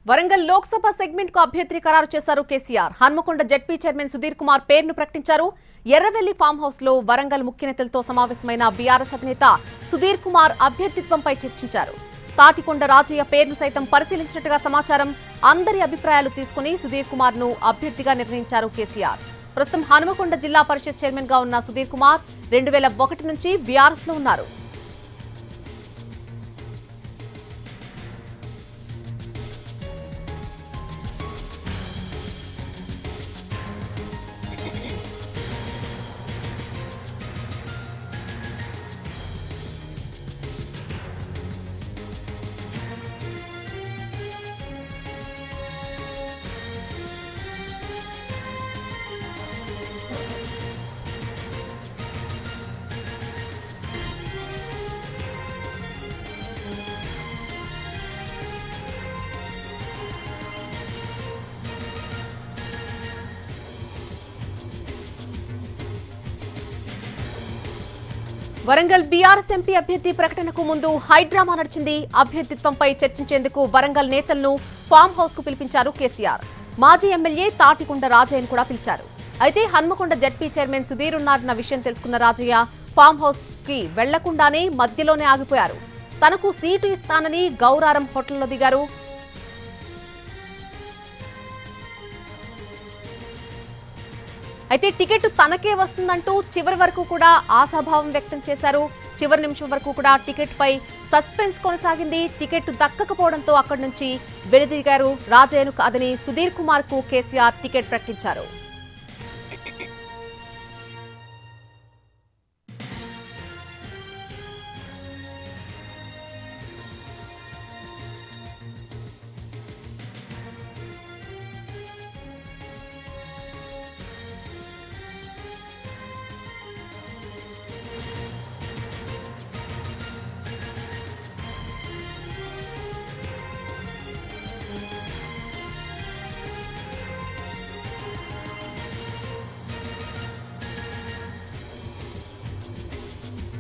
Warangal Lok Sabha segment కు అభ్యర్థి ఖరారు చేశారు కేసీఆర్. హన్మకొండ జెడ్పీ చైర్మన్ సుధీర్ కుమార్ పేరును ప్రకటించారు. ఎర్రవెల్లి ఫామ్ హౌస్ లో వరంగల్ ముఖ్య నేతలతో సమావేశమైన బీఆర్ఎస్ అధినేత సుధీర్ కుమార్ అభ్యర్థిత్వంపై చర్చించారు. తాటికొండ రాజయ్య పేరును సైతం పరిశీలించినట్టుగా సమాచారం. అందరి అభిప్రాయాలు తీసుకుని సుధీర్ కుమార్ ను అభ్యర్థిగా నిర్ణయించారు కేసీఆర్. ప్రస్తుతం హన్మకొండ జిల్లా పరిషత్ చైర్మన్ గా ఉన్న సుధీర్ కుమార్ 2001 నుంచి బీఆర్ఎస్ లో ఉన్నారు. వరంగల్ బీఆర్ఎస్ ఎంపీ అభ్యర్థి ప్రకటనకు ముందు హైడ్రామా నడిచింది. అభ్యర్థిత్వంపై చర్చించేందుకు వరంగల్ నేతలను ఫామ్ హౌస్ కు పిలిపించారు కేసీఆర్. మాజీ ఎమ్మెల్యే తాటికొండ రాజయ్యను కూడా పిలిచారు. అయితే హన్మకొండ జెడ్పీ చైర్మన్ సుధీర్ ఉన్నారన్న విషయం తెలుసుకున్న రాజయ్య ఫామ్ హౌస్ కి వెళ్లకుండానే మధ్యలోనే ఆగిపోయారు. తనకు సీటు ఇస్తానని గౌరారం హోటల్లో దిగారు. అయితే టికెట్ తనకే వస్తుందంటూ చివరి వరకు కూడా ఆశాభావం వ్యక్తం చేశారు. చివరి నిమిషం వరకు కూడా టికెట్ పై సస్పెన్స్ కొనసాగింది. టికెట్ దక్కకపోవడంతో అక్కడి నుంచి వెనుదిగారు. రాజయ్యను కాదని సుధీర్ కుమార్ కు కేసీఆర్ టికెట్ ప్రకటించారు.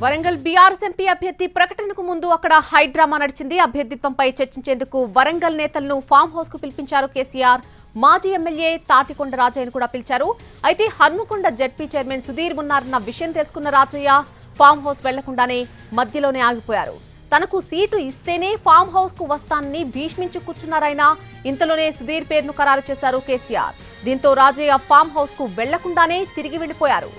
వరంగల్ బీఆర్ఎస్ ఎంపీ అభ్యర్థి ప్రకటనకు ముందు అక్కడ హైడ్రామా నడిచింది. అభ్యర్థిత్వంపై చర్చించేందుకు వరంగల్ నేతలను ఫామ్ హౌస్ కు పిలిపించారు కేసీఆర్. మాజీ ఎమ్మెల్యే తాటికొండ రాజయ్యను కూడా పిలిచారు. అయితే హన్మకొండ జెడ్పీ చైర్మన్ సుధీర్ ఉన్నారన్న విషయం తెలుసుకున్న రాజయ్య ఫామ్ హౌస్ వెళ్లకుండానే మధ్యలోనే ఆగిపోయారు. తనకు సీటు ఇస్తేనే ఫామ్ హౌస్ కు వస్తానని భీష్మించి కూర్చున్నారైనా ఇంతలోనే సుధీర్ పేరును ఖరారు చేశారు కేసీఆర్. దీంతో రాజయ్య ఫామ్ హౌస్ కు వెళ్లకుండానే తిరిగి వెళ్లిపోయారు.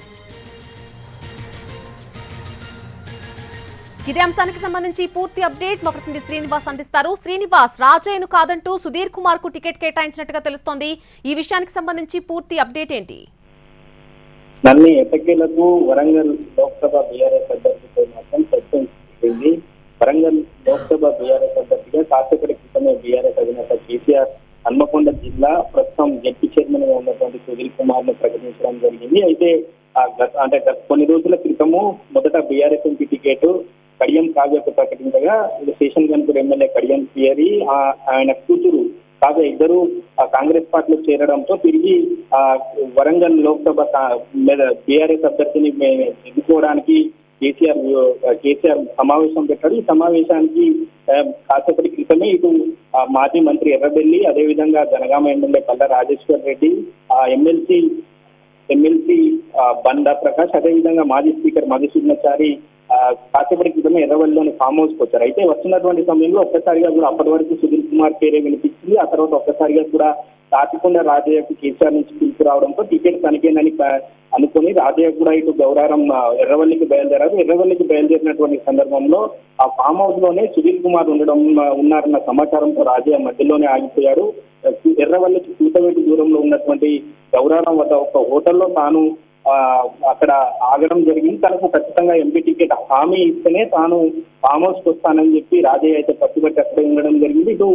ఇదే అంశానికి సంబంధించి పూర్తి అప్డేట్ మా ప్రతినిధి శ్రీనివాస్ అందిస్తారు. శ్రీనివాస్, రాజయ్యను కాదంటూ సుధీర్ కుమార్ కు టికెట్ కేటాయించినట్టుగా తెలుస్తోంది. ఈ విషయానికి సంబంధించి పూర్తి అప్డేట్ ఏంటి? నన్ను ఎట్టకేలకు వరంగల్ లోక్సభ బీఆర్ఎస్ అభ్యర్థితో మాత్రం ప్రశ్నించింది. వరంగల్ లోక్సభ బీఆర్ఎస్ అభ్యర్థిగా కాసేపటి క్రితమే బీఆర్ఎస్ అధినేత కేసీఆర్ హన్మకొండ జిల్లా ప్రస్తుతం జెడ్పీ చైర్మన్ గా ఉన్నటువంటి సుధీర్ కుమార్ ను ప్రకటించడం జరిగింది. అయితే గత కొన్ని రోజుల క్రితము మొదట బీఆర్ఎస్ ఎంపీ టికెట్ కడియం కావ్యకు ప్రకటించగా శేషన్ గన్పూర్ ఎమ్మెల్యే కడియం సియరి ఆయన కూతురు కావ్య ఇద్దరు కాంగ్రెస్ పార్టీలో చేరడంతో తిరిగి వరంగల్ లోక్సభ బీఆర్ఎస్ అభ్యర్థిని ఎన్నుకోవడానికి కేసీఆర్ సమావేశం పెట్టాడు. ఈ సమావేశానికి కాసేపటి క్రితమే ఇటు మాజీ మంత్రి ఎర్రబెల్లి, అదేవిధంగా జనగామ ఎమ్మెల్యే పల్ల రాజేశ్వర్ రెడ్డి, ఎమ్మెల్సీ బండా ప్రకాష్, అదేవిధంగా మాజీ స్పీకర్ మధుసూదనాచారి కాసేపటి క్రితమే ఎర్రవల్లిలోని ఫామ్ హౌస్ కు వచ్చారు. అయితే వస్తున్నటువంటి సమయంలో ఒక్కసారిగా కూడా అప్పటి వరకు సుధీర్ కుమార్ పేరే వినిపించింది. ఆ తర్వాత ఒక్కసారిగా కూడా తాటికొండ రాజయ్యకు కేసీఆర్ నుంచి పిలుపు రావడంతో టికెట్ తనకేనని అనుకుని రాజయ్య కూడా ఇటు గౌరారం ఎర్రవల్లికి బయలుదేరారు. ఎర్రవల్లికి బయలుదేరినటువంటి సందర్భంలో ఆ ఫామ్ హౌస్ లోనే సుధీర్ కుమార్ ఉన్నారన్న సమాచారంతో రాజయ్య మధ్యలోనే ఆగిపోయారు. ఎర్రవల్లికి కూతవేటు దూరంలో ఉన్నటువంటి గౌరారం వద్ద ఒక హోటల్లో తాను అక్కడ ఆగడం జరిగింది. తనకు ఖచ్చితంగా ఎంపీ టికెట్ హామీ ఇస్తేనే తాను ఫామ్ హౌస్ కు వస్తానని చెప్పి రాజయ్య అయితే పట్టుబట్టి అక్కడే ఉండడం జరిగింది. ఇటు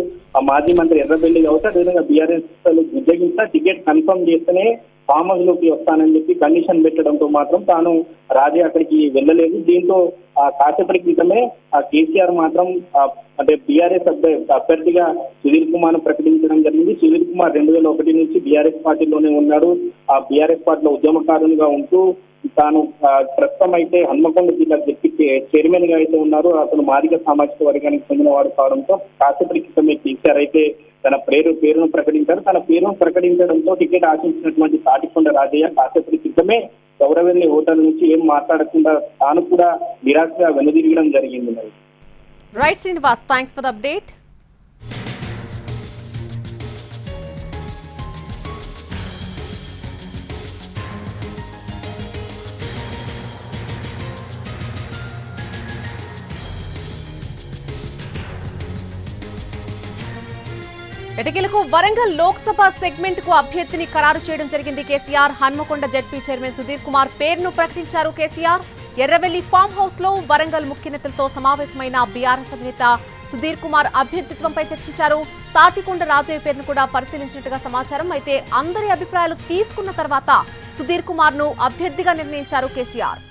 మాజీ మంత్రి ఎర్రబెల్లి కావచ్చు, అదేవిధంగా బీఆర్ఎస్ బుజ్జగించా టికెట్ కన్ఫర్మ్ చేస్తేనే ఫామ్ హౌస్ లోకి వస్తానని చెప్పి కండిషన్ పెట్టడంతో మాత్రం తాను రాజయ్య అక్కడికి వెళ్ళలేదు. దీంతో కాసేపటి క్రితమే కేసీఆర్ మాత్రం అంటే బీఆర్ఎస్ అభ్యర్థిగా సుధీర్ కుమార్ ప్రకటించడం జరిగింది. సుధీర్ కుమార్ 2001 నుంచి బీఆర్ఎస్ పార్టీలోనే ఉన్నాడు. ఆ బీఆర్ఎస్ పార్టీలో ఉద్యమకారునిగా ఉంటూ తాను ప్రస్తుతం అయితే హన్మకొండ జిల్లా జెడ్పీ చైర్మన్ గా అయితే ఉన్నారు. అతను మాదిగ సామాజిక వర్గానికి చెందిన వాడు కావడంతో కాసేపటి క్రితమే కేసీఆర్ అయితే తన పేరును ప్రకటించారు. తన పేరును ప్రకటించడంతో టికెట్ ఆశించినటువంటి తాటికొండ రాజయ్య కాసేపటి క్రితమే గౌరవెల్లి హోటల్ నుంచి ఏం మాట్లాడకుండా తాను కూడా నిరాశగా వెనుదిరగడం జరిగింది. మరి right Srinivas, thanks for the update. ఎటకేలకు వరంగల్ లోక్సభ సెగ్మెంట్ కు అభ్యర్థిని ఖరారు చేయడం జరిగింది కేసీఆర్. హన్మకొండ జడ్పీ చైర్మన్ సుధీర్ కుమార్ పేరును ప్రకటించారు కేసీఆర్. ఎర్రవెల్లి ఫామ్ హౌస్ లో వరంగల్ ముఖ్య నేతలతో సమావేశమైన బీఆర్ఎస్ అధినేత సుధీర్ కుమార్ అభ్యర్థిత్వంపై చర్చించారు. తాటికొండ రాజయ్య పేరును కూడా పరిశీలించినట్టుగా సమాచారం. అయితే అందరి అభిప్రాయాలు తీసుకున్న తర్వాత సుధీర్ కుమార్ ను అభ్యర్థిగా నిర్ణయించారు కేసీఆర్.